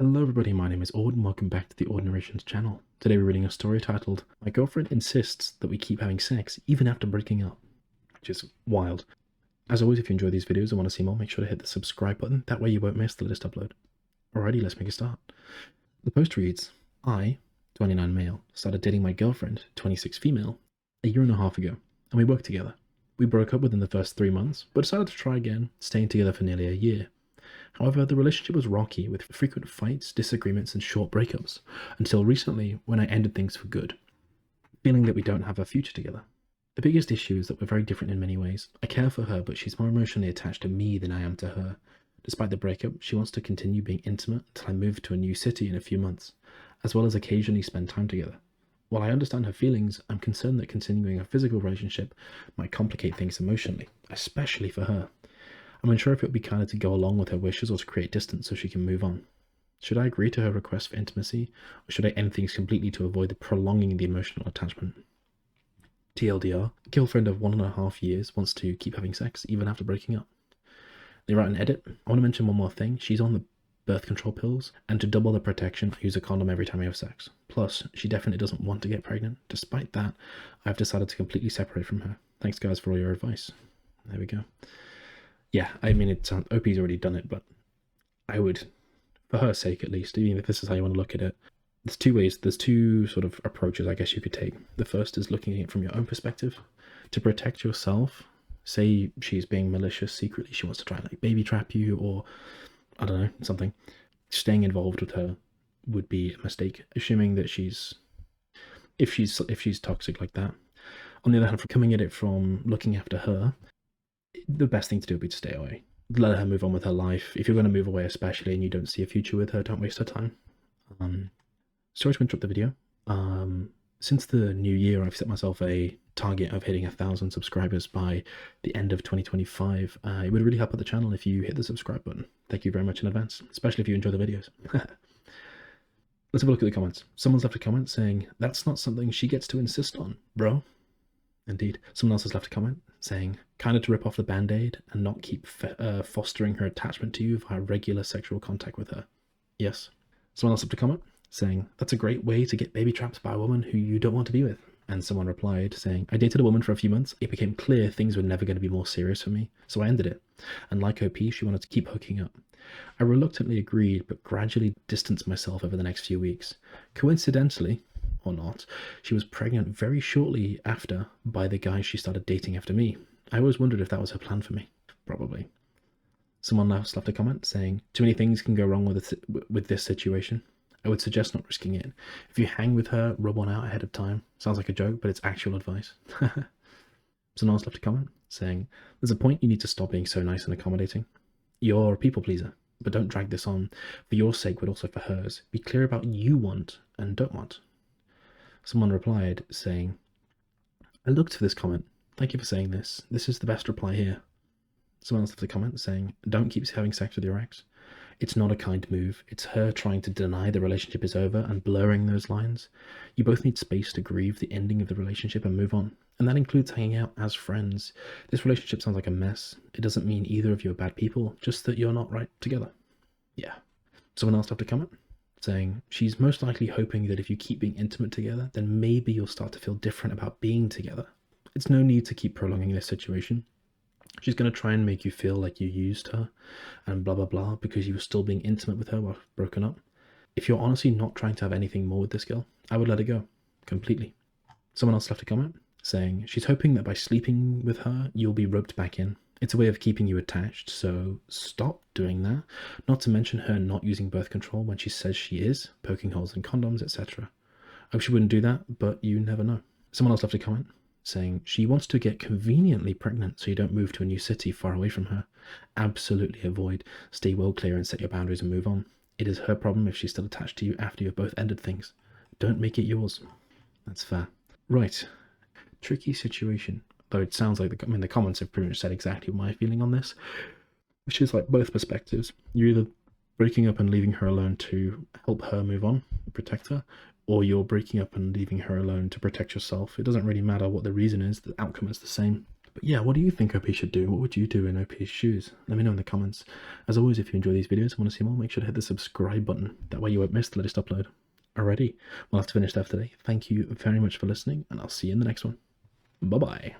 Hello everybody, my name is Aud and welcome back to the Aud Narrations channel. Today we're reading a story titled, My Girlfriend Insists That We Keep Having Sex Even After Breaking Up, which is wild. As always, if you enjoy these videos and want to see more, make sure to hit the subscribe button, that way you won't miss the latest upload. Alrighty, let's make a start. The post reads, I, 29 male, started dating my girlfriend, 26 female, a year and a half ago, and we worked together. We broke up within the first 3 months, but decided to try again, staying together for nearly a year. However, the relationship was rocky with frequent fights, disagreements, and short breakups, until recently when I ended things for good, feeling that we don't have a future together. The biggest issue is that we're very different in many ways. I care for her, but she's more emotionally attached to me than I am to her. Despite the breakup, she wants to continue being intimate until I move to a new city in a few months, as well as occasionally spend time together. While I understand her feelings, I'm concerned that continuing a physical relationship might complicate things emotionally, especially for her. I'm unsure if it would be kinder to go along with her wishes or to create distance so she can move on. Should I agree to her request for intimacy, or should I end things completely to avoid the prolonging the emotional attachment? TLDR, a girlfriend of 1.5 years wants to keep having sex even after breaking up. They write an edit. I want to mention one more thing. She's on the birth control pills, and to double the protection, I use a condom every time we have sex. Plus, she definitely doesn't want to get pregnant. Despite that, I've decided to completely separate from her. Thanks guys for all your advice. There we go. Yeah, I mean, it sounds, OP's already done it, but I would, for her sake at least, even if this is how you want to look at it, there's two ways, there's two sort of approaches I guess you could take. The first is looking at it from your own perspective. To protect yourself, say she's being malicious secretly, she wants to try and like baby trap you or, I don't know, something. Staying involved with her would be a mistake, assuming that if she's toxic like that. On the other hand, for coming at it from looking after her, the best thing to do would be to stay away. Let her move on with her life. If you're going to move away, especially, and you don't see a future with her, don't waste her time. Sorry to interrupt the video. Since the new year, I've set myself a target of hitting 1,000 subscribers by the end of 2025. It would really help out the channel if you hit the subscribe button. Thank you very much in advance, especially if you enjoy the videos. Let's have a look at the comments. Someone's left a comment saying, that's not something she gets to insist on, bro. Indeed. Someone else has left a comment saying, kind of to rip off the band-aid and not keep fostering her attachment to you via regular sexual contact with her. Yes. Someone else left a comment saying, that's a great way to get baby trapped by a woman who you don't want to be with. And someone replied saying, I dated a woman for a few months. It became clear things were never going to be more serious for me, so I ended it. And like OP, she wanted to keep hooking up. I reluctantly agreed, but gradually distanced myself over the next few weeks. Coincidentally, or not, she was pregnant very shortly after by the guy she started dating after me. I always wondered if that was her plan for me. Probably. Someone else left a comment saying, too many things can go wrong with this situation. I would suggest not risking it. If you hang with her, rub one out ahead of time. Sounds like a joke, but it's actual advice. Someone else left a comment saying, there's a point you need to stop being so nice and accommodating. You're a people pleaser, but don't drag this on for your sake, but also for hers. Be clear about what you want and don't want. Someone replied saying, I looked for this comment. Thank you for saying this. This is the best reply here. Someone else left a comment saying, don't keep having sex with your ex. It's not a kind move. It's her trying to deny the relationship is over and blurring those lines. You both need space to grieve the ending of the relationship and move on. And that includes hanging out as friends. This relationship sounds like a mess. It doesn't mean either of you are bad people, just that you're not right together. Yeah. Someone else left a comment saying, she's most likely hoping that if you keep being intimate together, then maybe you'll start to feel different about being together. It's no need to keep prolonging this situation. She's going to try and make you feel like you used her and blah, blah, blah, because you were still being intimate with her while broken up. If you're honestly not trying to have anything more with this girl, I would let it go completely. Someone else left a comment saying, she's hoping that by sleeping with her, you'll be roped back in. It's a way of keeping you attached, so stop doing that. Not to mention her not using birth control when she says she is, poking holes in condoms, etc. I hope she wouldn't do that, but you never know. Someone else left a comment saying, she wants to get conveniently pregnant so you don't move to a new city far away from her. Absolutely avoid. Stay well clear and set your boundaries and move on. It is her problem if she's still attached to you after you've both ended things. Don't make it yours. That's fair. Right. Tricky situation. Though it sounds like the comments have pretty much said exactly my feeling on this, which is like both perspectives. You're either breaking up and leaving her alone to help her move on, protect her, or you're breaking up and leaving her alone to protect yourself. It doesn't really matter what the reason is, the outcome is the same. But yeah, what do you think OP should do? What would you do in OP's shoes? Let me know in the comments. As always, if you enjoy these videos and want to see more, make sure to hit the subscribe button. That way you won't miss the latest upload. Alrighty, we'll have to finish that for today. Thank you very much for listening, and I'll see you in the next one. Bye-bye.